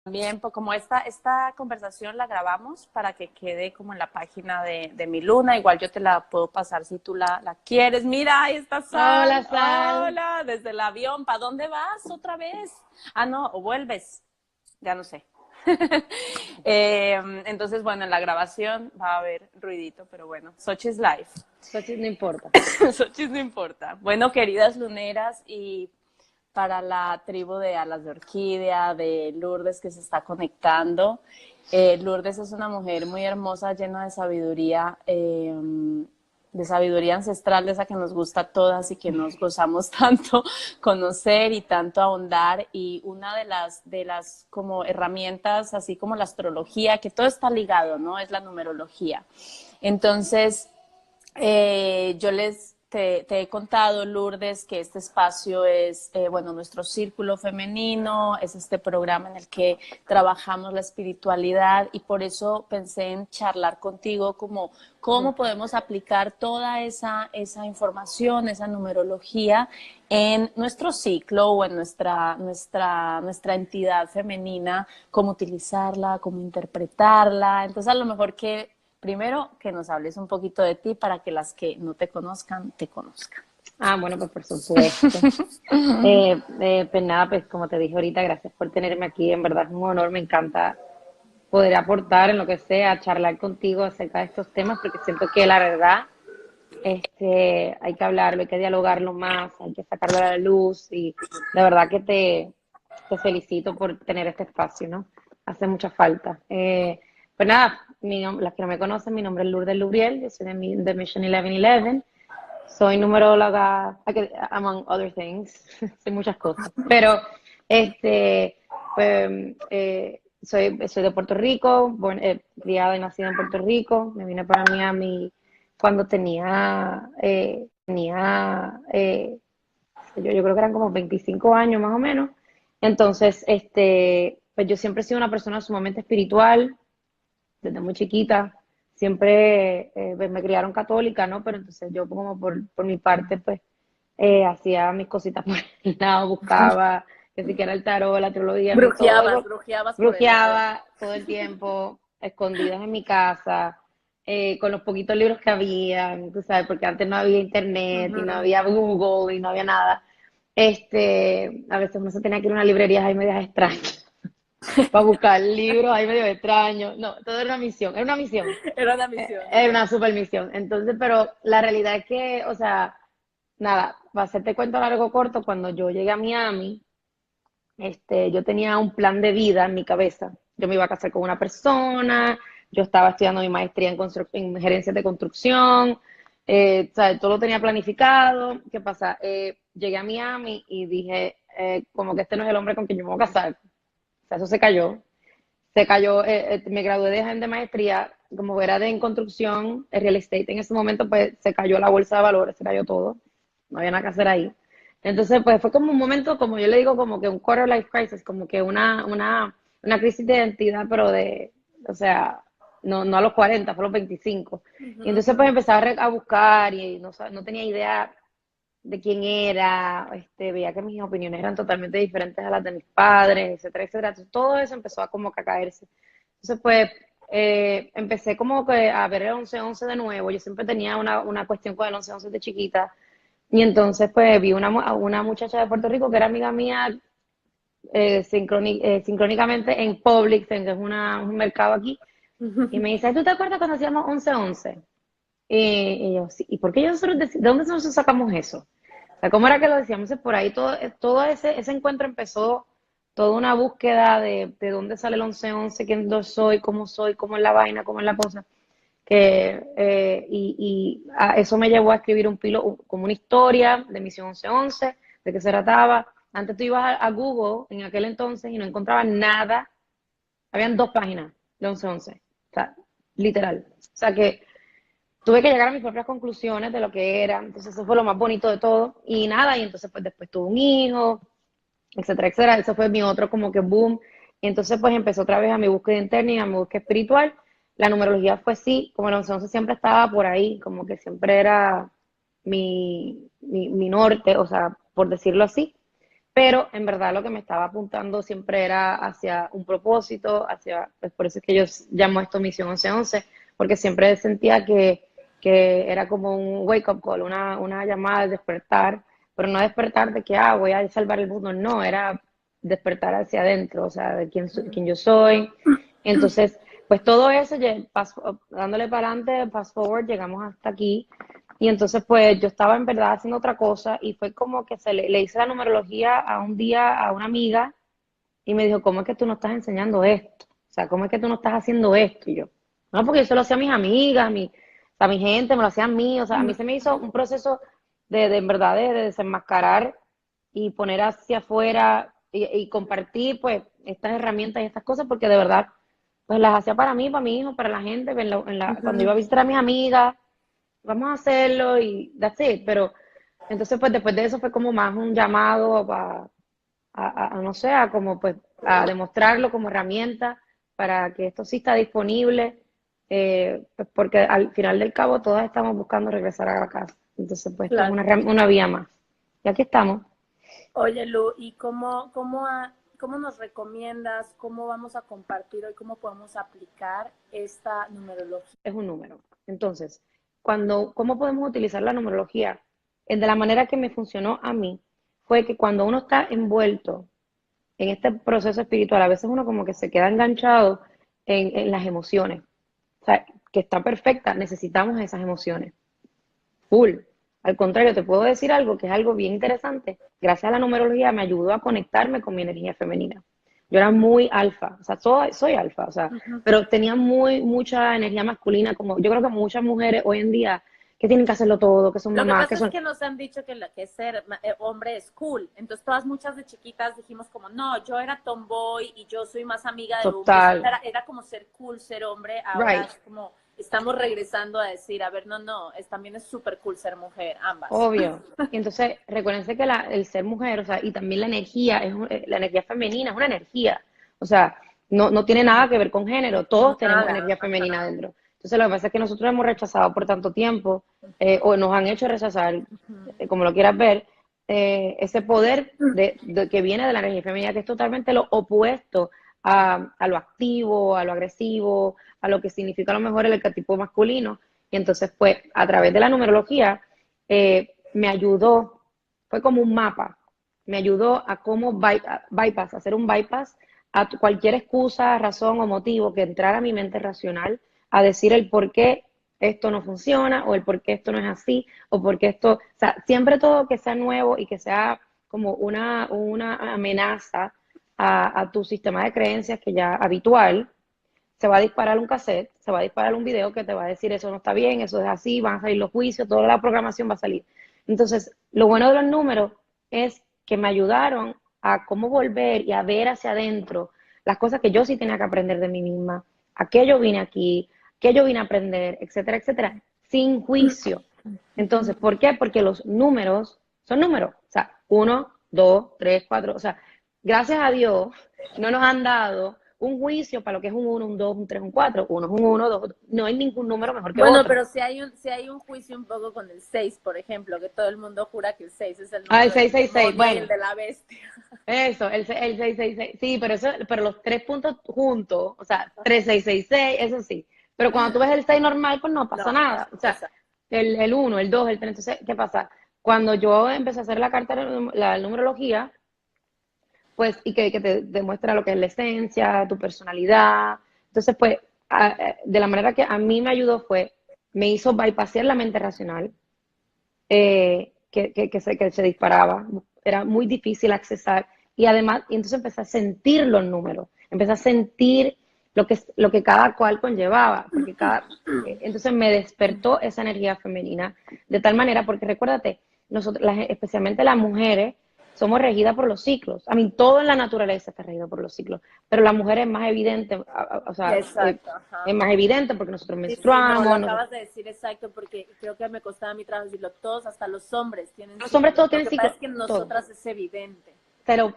También, pues como esta conversación la grabamos para que quede como en la página de mi luna, igual yo te la puedo pasar si tú la quieres. Mira, ahí está Hola, Sal. Sal. Hola, desde el avión. ¿Para dónde vas otra vez? Ah, no, o vuelves. Ya no sé. Entonces, bueno, en la grabación va a haber ruidito, pero bueno, Sochi's Life. Xochitl no importa. Sochis no importa. Bueno, queridas luneras, y para la tribu de Alas de Orquídea, de Lourdes que se está conectando. Lourdes es una mujer muy hermosa, llena de sabiduría ancestral, de esa que nos gusta a todas y que nos gozamos tanto conocer y tanto ahondar. Y una de las como herramientas, así como la astrología, que todo está ligado, ¿no? Es la numerología. Entonces, te he contado, Lourdes, que este espacio es, bueno, nuestro círculo femenino, es este programa en el que trabajamos la espiritualidad, y por eso pensé en charlar contigo como cómo podemos aplicar toda esa información, esa numerología en nuestro ciclo o en nuestra entidad femenina, cómo utilizarla, cómo interpretarla. Entonces, a lo mejor que primero, que nos hables un poquito de ti para que las que no te conozcan, te conozcan. Bueno, pues por supuesto. Pues nada, pues como te dije ahorita, gracias por tenerme aquí. En verdad es un honor, me encanta poder aportar en lo que sea, charlar contigo acerca de estos temas, porque siento que la verdad, hay que hablarlo, hay que dialogarlo más, hay que sacarlo a la luz y de verdad que te felicito por tener este espacio, ¿no? Hace mucha falta. Pues nada, las que no me conocen, mi nombre es Lourdes Lubriel, yo soy de Mission 1111. Soy numeróloga, among other things, soy muchas cosas, pero este, pues, soy de Puerto Rico, criada y nacida en Puerto Rico, me vine para Miami cuando yo creo que eran como 25 años más o menos. Entonces, pues yo siempre he sido una persona sumamente espiritual, desde muy chiquita. Siempre pues me criaron católica, ¿no? Pero entonces yo como por mi parte, pues hacía mis cositas por el lado, buscaba que siquiera el tarot, la astrología, todo eso. Brujeabas por el lado. Brujeaba todo el tiempo, escondidas en mi casa, con los poquitos libros que había, tú sabes, porque antes no había internet y no Uh-huh. había Google y no había nada. A veces uno se tenía que ir a una librería ahí medias extrañas para buscar libros ahí medio extraños. No, todo era una misión, era una misión, Era una misión, era sí. una super misión. Entonces, pero la realidad es que, o sea, nada, para hacerte cuento largo corto, cuando yo llegué a Miami, yo tenía un plan de vida en mi cabeza. Yo me iba a casar con una persona, yo estaba estudiando mi maestría en gerencia de construcción, o sea, todo lo tenía planificado. ¿Qué pasa? Llegué a Miami y dije, como que este no es el hombre con quien yo me voy a casar. O sea, eso se cayó. Se cayó, me gradué de maestría, como era de en construcción, el real estate en ese momento, pues se cayó la bolsa de valores, se cayó todo, no había nada que hacer ahí. Entonces, pues fue como un momento, como yo le digo, como que un quarter life crisis, como que una crisis de identidad, pero o sea, no a los 40, fue a los 25. Y Uh-huh, entonces pues uh-huh. empecé a buscar y no tenía idea de quién era, veía que mis opiniones eran totalmente diferentes a las de mis padres, etcétera, etcétera. Entonces, todo eso empezó a como que a caerse. Entonces, pues, empecé como que a ver el 11-11 de nuevo. Yo siempre tenía una cuestión con el 11-11 de chiquita. Y entonces, pues, vi a una muchacha de Puerto Rico que era amiga mía, sincrónicamente en Publix, que es un mercado aquí, y me dice, ¿tú te acuerdas cuando hacíamos 11-11? Y yo, sí, ¿y por qué nosotros ¿de dónde nosotros sacamos eso? O sea, ¿cómo era que lo decíamos? Por ahí todo ese encuentro empezó toda una búsqueda de dónde sale el 11-11, quién yo soy, cómo es la vaina, cómo es la cosa. Y eso me llevó a escribir como una historia de Misión 11-11, de qué se trataba. Antes tú ibas a Google en aquel entonces y no encontrabas nada. Habían 2 páginas de 11-11. O sea, literal. O sea que tuve que llegar a mis propias conclusiones de lo que era. Entonces eso fue lo más bonito de todo. Y nada, y entonces pues después tuve un hijo, etcétera, etcétera. Eso fue mi otro como que boom. Y entonces pues empezó otra vez a mi búsqueda interna y a mi búsqueda espiritual. La numerología fue sí, como el 11 siempre estaba por ahí, como que siempre era mi norte, o sea, por decirlo así. pero en verdad lo que me estaba apuntando siempre era hacia un propósito, hacia, pues por eso es que yo llamo esto Misión 1111, porque siempre sentía que era como un wake-up call, una llamada de despertar, pero no despertar de que, voy a salvar el mundo, no, era despertar hacia adentro, o sea, de quién yo soy. Entonces, pues todo eso, dándole para adelante, fast forward, llegamos hasta aquí. Y entonces, pues yo estaba en verdad haciendo otra cosa y fue como que le hice la numerología a un día a una amiga y me dijo, ¿cómo es que tú no estás enseñando esto? O sea, ¿cómo es que tú no estás haciendo esto? Y yo, no, porque yo se lo hacía a mis amigas, a mi gente, me lo hacía a mí. O sea, a mí se me hizo un proceso en verdad, de desenmascarar y poner hacia afuera y compartir, pues, estas herramientas y estas cosas, porque de verdad, pues las hacía para mí, para mi hijo, para la gente, cuando iba a visitar a mis amigas, vamos a hacerlo y that's it. Pero entonces, pues después de eso fue como más un llamado no sé, como pues a demostrarlo como herramienta para que esto sí está disponible, pues porque al final del cabo todas estamos buscando regresar a la casa. Entonces, pues esta es Claro. una vía más. Y aquí estamos. Oye, Lu, ¿y cómo nos recomiendas, cómo vamos a compartir hoy, cómo podemos aplicar esta numerología? Es un número. Entonces, ¿cómo podemos utilizar la numerología? De la manera que me funcionó a mí, fue que cuando uno está envuelto en este proceso espiritual, a veces uno como que se queda enganchado en las emociones. O sea, que está perfecta, necesitamos esas emociones. Full. Al contrario, te puedo decir algo que es algo bien interesante. Gracias a la numerología me ayudó a conectarme con mi energía femenina. Yo era muy alfa, o sea, soy alfa, o sea, Ujú. pero tenía mucha energía masculina, como yo creo que muchas mujeres hoy en día que tienen que hacerlo todo, que son Lo que mamás, que pasa es son que nos han dicho que ser hombre es cool. Entonces, todas muchas de chiquitas dijimos como, no, yo era tomboy y yo soy más amiga de hombres. total, Era como ser cool, ser hombre. Ahora right, es como, estamos regresando a decir, a ver, no, también es súper cool ser mujer, ambas. obvio. Y entonces, recuérdense que el ser mujer, o sea, y también la energía, la energía femenina es una energía. O sea, no tiene nada que ver con género, todos tenemos Nada. energía femenina dentro. Entonces, lo que pasa es que nosotros hemos rechazado por tanto tiempo, o nos han hecho rechazar, como lo quieras ver, ese poder que viene de la energía femenina, que es totalmente lo opuesto a lo activo, a lo agresivo, a lo que significa a lo mejor el arquetipo masculino. Y entonces, pues, a través de la numerología, me ayudó, fue como un mapa, me ayudó a cómo bypass, hacer un bypass a cualquier excusa, razón o motivo que entrara a mi mente racional a decir el por qué esto no funciona o el por qué esto no es así o por qué esto, o sea, siempre todo que sea nuevo y que sea como una amenaza a tu sistema de creencias que ya habitual, se va a disparar un cassette, se va a disparar un video que te va a decir eso no está bien, eso es así, van a salir los juicios, toda la programación va a salir. Entonces, lo bueno de los números es que me ayudaron a cómo volver y a ver hacia adentro las cosas que yo sí tenía que aprender de mí misma, a qué yo vine aquí, qué yo vine a aprender, etcétera, etcétera, sin juicio. Entonces, ¿por qué? Porque los números son números. O sea, uno, dos, tres, cuatro. O sea, gracias a Dios no nos han dado un juicio para lo que es un uno, un 2, un 3, un 4. Uno es un uno, dos. No hay ningún número mejor que Bueno, otro. pero si hay un juicio un poco con el 6, por ejemplo, que todo el mundo jura que el 6 es el Ah, el número del 666. demonio y el Bueno, de la bestia. eso, el 666. Sí, pero los tres puntos juntos, o sea, 3666, eso sí. Pero cuando tú ves el 6 normal, pues no pasa No, nada. O sea, exacto. el uno, el 2, el 3. Entonces, ¿qué pasa? Cuando yo empecé a hacer la carta de la numerología, pues, y que te demuestra lo que es la esencia, tu personalidad. Entonces, pues, de la manera que a mí me ayudó fue, me hizo bypassear la mente racional, que se disparaba, era muy difícil accesar, y además, y entonces empecé a sentir los números, empecé a sentir lo que cada cual conllevaba, porque entonces me despertó esa energía femenina, de tal manera, porque recuérdate, nosotros, especialmente las mujeres, somos regidas por los ciclos. A mí, todo en la naturaleza está regido por los ciclos, pero la mujer es más evidente, o sea, Exacto, es ajá. más evidente porque nosotros Sí, no, lo menstruamos, acabas de decir exacto, porque creo que me costaba mi trabajo decirlo. Todos, hasta los hombres, tienen los hombres ciclos. todos Lo tienen que pasa ciclos, es que en todo. nosotras es evidente.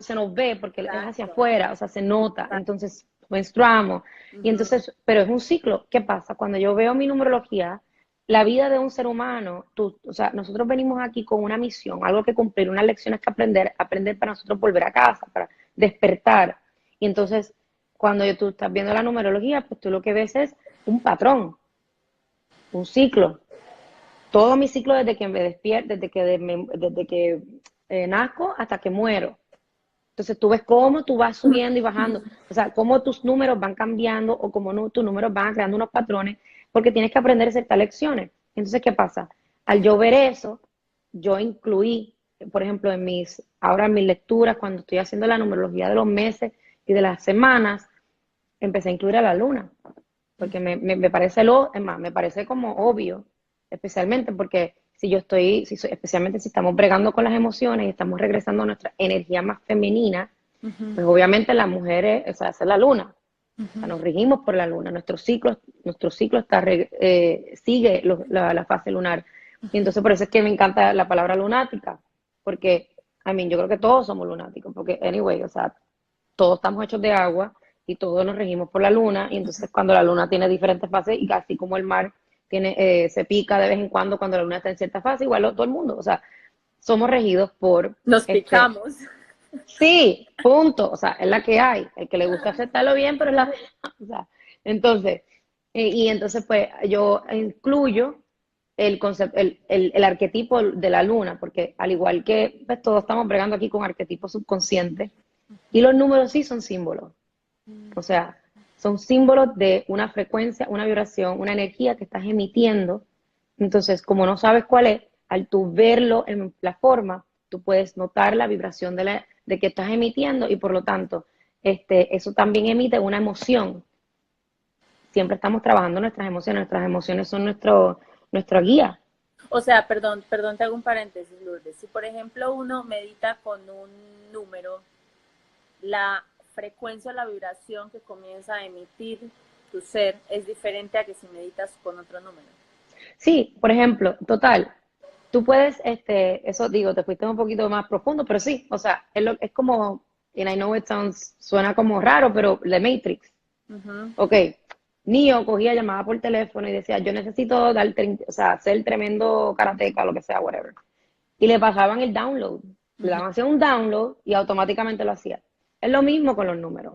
Se nos ve porque es hacia Exacto. afuera, o sea, se nota, Exacto. entonces menstruamos. Y Ujú. entonces, pero es un ciclo. ¿Qué pasa? Cuando yo veo mi numerología, la vida de un ser humano, o sea, nosotros venimos aquí con una misión, algo que cumplir, unas lecciones que aprender, aprender para nosotros volver a casa, para despertar. Y entonces, cuando tú estás viendo la numerología, pues tú lo que ves es un patrón, un ciclo. Todo mi ciclo desde que me despierto, desde que nazco hasta que muero. Entonces tú ves cómo tú vas subiendo y bajando, o sea, cómo tus números van cambiando o cómo tus números van creando unos patrones, porque tienes que aprender ciertas lecciones. Entonces, ¿qué pasa? Al yo ver eso, yo incluí, por ejemplo, ahora en mis lecturas, cuando estoy haciendo la numerología de los meses y de las semanas, empecé a incluir a la luna, porque me parece es más, me parece como obvio, especialmente porque si yo estoy, especialmente si estamos bregando con las emociones y estamos regresando a nuestra energía más femenina, pues obviamente las mujeres, o sea, esa es la luna. O sea, nos regimos por la luna, nuestro ciclo sigue la fase lunar. Y entonces por eso es que me encanta la palabra lunática, porque, yo creo que todos somos lunáticos, porque, anyway, o sea, todos estamos hechos de agua y todos nos regimos por la luna, y entonces cuando la luna tiene diferentes fases, y así como el mar se pica de vez en cuando la luna está en cierta fase, igual todo el mundo, o sea, somos regidos por Nos picamos. sí, punto, o sea, es la que hay, el que le gusta aceptarlo bien, pero es la, o sea, entonces, y entonces pues yo incluyo el concepto, el arquetipo de la luna, porque al igual que pues, todos estamos bregando aquí con arquetipos subconscientes, y los números sí son símbolos, o sea, son símbolos de una frecuencia, una vibración, una energía que estás emitiendo. Entonces, como no sabes cuál es, al tú verlo en la forma, tú puedes notar la vibración de que estás emitiendo, y por lo tanto, eso también emite una emoción. Siempre estamos trabajando nuestras emociones son nuestra guía. O sea, perdón, te hago un paréntesis, Lourdes. Si por ejemplo uno medita con un número, la frecuencia o la vibración que comienza a emitir tu ser es diferente a que si meditas con otro número. Sí, por ejemplo, total, tú puedes, eso digo, te fuiste un poquito más profundo, pero sí, o sea, es como, and I know suena como raro, pero The Matrix. Ok, Neo cogía, llamaba por teléfono y decía, yo necesito o sea, ser tremendo karateca, lo que sea, whatever. Y le pasaban el download. Le daban hacer un download y automáticamente lo hacía. Es lo mismo con los números.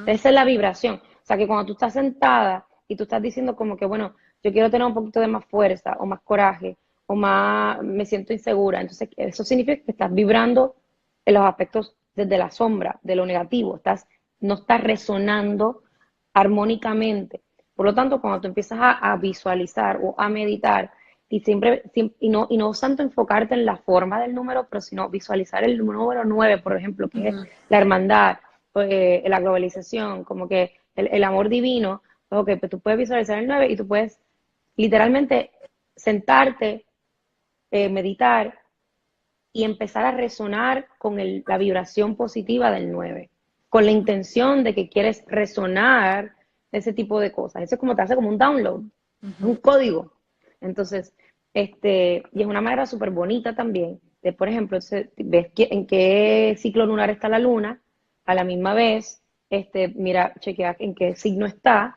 Esa es la vibración. O sea, que cuando tú estás sentada y tú estás diciendo como que, bueno, yo quiero tener un poquito de más fuerza o más coraje o más, me siento insegura. Entonces, eso significa que estás vibrando en los aspectos desde la sombra, de lo negativo. No estás resonando armónicamente. Por lo tanto, cuando tú empiezas a visualizar o a meditar, y no tanto enfocarte en la forma del número, pero sino visualizar el número 9, por ejemplo, que es la hermandad, la globalización, como que el amor divino. Ok, pues tú puedes visualizar el 9 y tú puedes literalmente sentarte, meditar y empezar a resonar con la vibración positiva del 9, con la intención de que quieres resonar ese tipo de cosas. Eso es como te hace como un download, un código. Entonces, y es una manera súper bonita también de, por ejemplo, ves en qué ciclo lunar está la luna, a la misma vez, mira, chequea en qué signo está,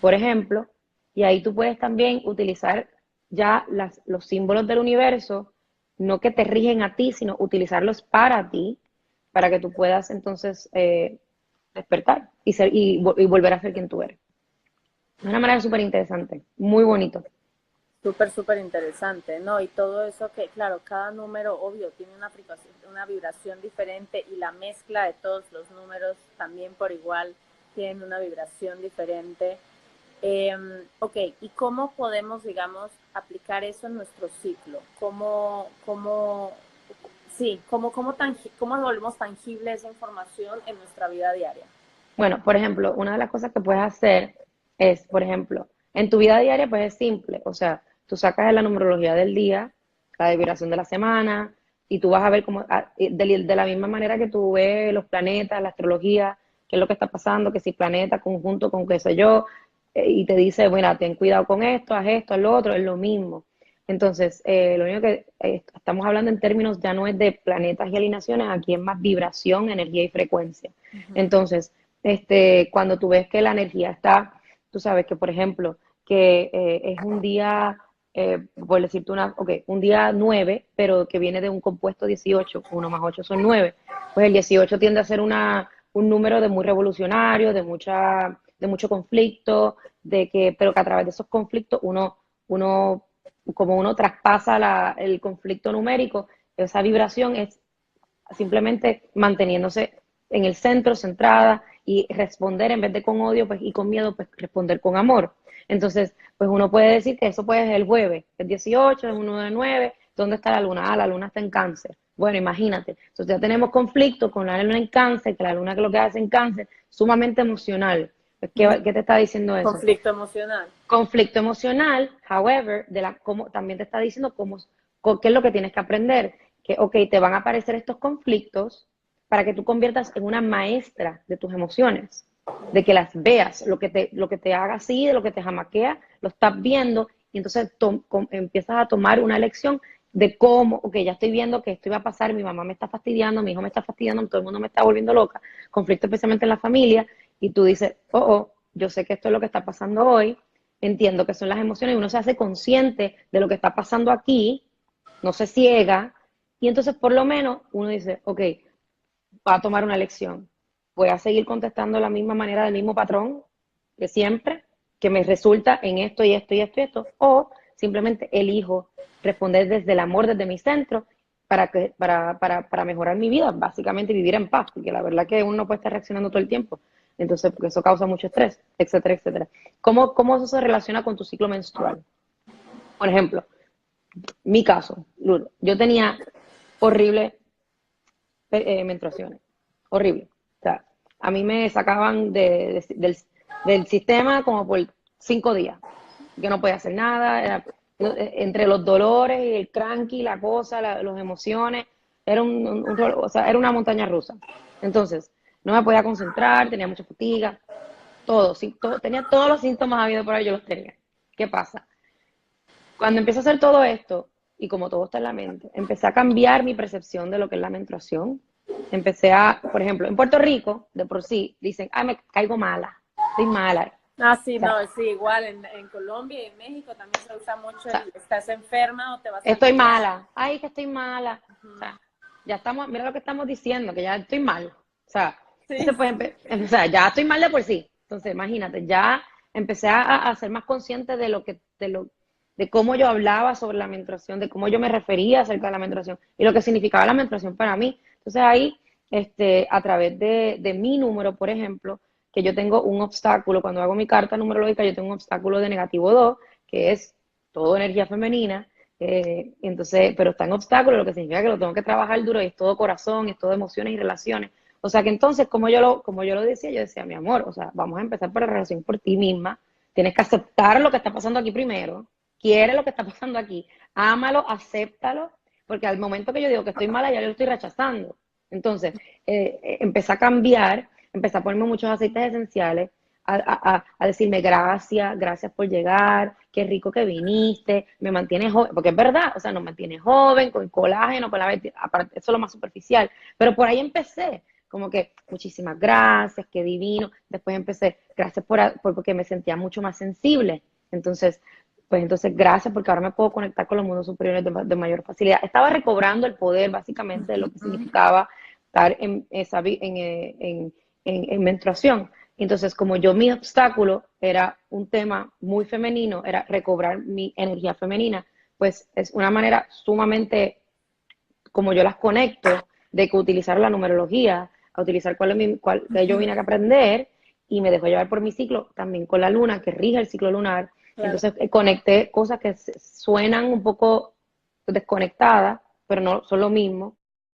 por ejemplo, y ahí tú puedes también utilizar ya los símbolos del universo, no que te rigen a ti, sino utilizarlos para ti, para que tú puedas entonces despertar y volver a ser quien tú eres. Es una manera súper interesante, muy bonito. Súper interesante, ¿no? Y todo eso que, claro, cada número, obvio, tiene una vibración diferente y la mezcla de todos los números también por igual tienen una vibración diferente. Ok, ¿y cómo podemos, digamos, aplicar eso en nuestro ciclo? ¿Cómo volvemos tangible esa información en nuestra vida diaria? Bueno, por ejemplo, una de las cosas que puedes hacer es, por ejemplo, en tu vida diaria, pues es simple. O sea, tú sacas la numerología del día, la vibración de la semana, y tú vas a ver cómo, de la misma manera que tú ves los planetas, la astrología, qué es lo que está pasando, que si planeta conjunto con qué sé yo, y te dice, bueno, ten cuidado con esto, haz lo otro, es lo mismo. Entonces, lo único que estamos hablando en términos ya no es de planetas y alineaciones, aquí es más vibración, energía y frecuencia. Entonces, cuando tú ves que la energía está, tú sabes que, por ejemplo, que es un día por decirte un día 9, pero que viene de un compuesto 18, 1 más 8 son 9, pues el 18 tiende a ser un número de muy revolucionario, de mucho conflicto, pero que a través de esos conflictos como uno traspasa el conflicto numérico, esa vibración es simplemente manteniéndose en el centro, centrada, y responder en vez de con odio pues, y con miedo, pues responder con amor. Entonces, pues uno puede decir que eso puede ser el jueves, el 18, es 1 de 9, ¿dónde está la luna? Ah, la luna está en cáncer. Bueno, imagínate, entonces ya tenemos conflicto con la luna en cáncer, que la luna que lo que hace en cáncer, sumamente emocional. Pues, ¿qué te está diciendo eso? Conflicto emocional. Conflicto emocional, however, también te está diciendo qué es lo que tienes que aprender. Que, ok, te van a aparecer estos conflictos para que tú conviertas en una maestra de tus emociones, de que las veas, lo que te haga así, de lo que te jamaquea, lo estás viendo y entonces empiezas a tomar una lección de cómo, ok, ya estoy viendo que esto iba a pasar, mi mamá me está fastidiando, mi hijo me está fastidiando, todo el mundo me está volviendo loca, conflicto especialmente en la familia, y tú dices, yo sé que esto es lo que está pasando hoy, entiendo que son las emociones y uno se hace consciente de lo que está pasando aquí, no se ciega, y entonces por lo menos uno dice, ok, voy a tomar una lección, voy a seguir contestando de la misma manera, del mismo patrón de siempre, que me resulta en esto y esto y esto y esto, o simplemente elijo responder desde el amor, desde mi centro, para mejorar mi vida, básicamente vivir en paz, porque la verdad que uno no puede estar reaccionando todo el tiempo. Entonces, porque eso causa mucho estrés, etcétera, etcétera. ¿Cómo eso se relaciona con tu ciclo menstrual? Por ejemplo, mi caso, Lulu, yo tenía horrible menstruaciones, horrible. O sea, a mí me sacaban del sistema como por 5 días, que no podía hacer nada, entre los dolores y el cranky, la cosa, las emociones, o sea, era una montaña rusa. Entonces, no me podía concentrar, tenía mucha fatiga, sí, tenía todos los síntomas habidos por ahí, yo los tenía. ¿Qué pasa? Cuando empiezo a hacer todo esto, y como todo está en la mente, empecé a cambiar mi percepción de lo que es la menstruación. Por ejemplo, en Puerto Rico, de por sí, dicen, ay, me caigo mala, estoy mala. Ah, sí, O sea, no, sí, igual en Colombia y en México también se usa mucho estás enferma o te vas a estoy aliviar. mala, ay, que estoy mala. O sea, ya estamos, mira lo que estamos diciendo, que ya estoy mal. O sea, Sí. o sea, ya estoy mal de por sí. Entonces, imagínate, ya empecé a ser más consciente de cómo yo hablaba sobre la menstruación, de cómo yo me refería acerca de la menstruación y lo que significaba la menstruación para mí. Entonces ahí, a través de mi número, por ejemplo, que yo tengo un obstáculo, cuando hago mi carta numerológica, yo tengo un obstáculo de -2, que es todo energía femenina, entonces, pero está en obstáculo, lo que significa que lo tengo que trabajar duro, y es todo corazón, es todo emociones y relaciones. O sea que entonces, como yo lo decía, yo decía, mi amor, o sea, vamos a empezar por la relación por ti misma, tienes que aceptar lo que está pasando aquí primero, quiere lo que está pasando aquí, ámalo, acéptalo, porque al momento que yo digo que estoy mala, ya lo estoy rechazando. Entonces, empecé a cambiar, empecé a ponerme muchos aceites esenciales, a decirme gracias, gracias por llegar, qué rico que viniste, me mantiene joven, porque es verdad, o sea, nos mantiene joven, con colágeno, aparte, eso es lo más superficial, pero por ahí empecé, como que muchísimas gracias, qué divino, después empecé, gracias porque me sentía mucho más sensible, entonces, pues entonces gracias porque ahora me puedo conectar con los mundos superiores de mayor facilidad. Estaba recobrando el poder básicamente de lo que significaba estar en menstruación. Entonces, como mi obstáculo era un tema muy femenino, era recobrar mi energía femenina, pues es una manera sumamente, como yo las conecto, de que utilizar la numerología, a utilizar cuál que yo vine a aprender, y me dejó llevar por mi ciclo, también con la luna, que rige el ciclo lunar. Claro. Entonces, conecté cosas que suenan un poco desconectadas, pero no son lo mismo.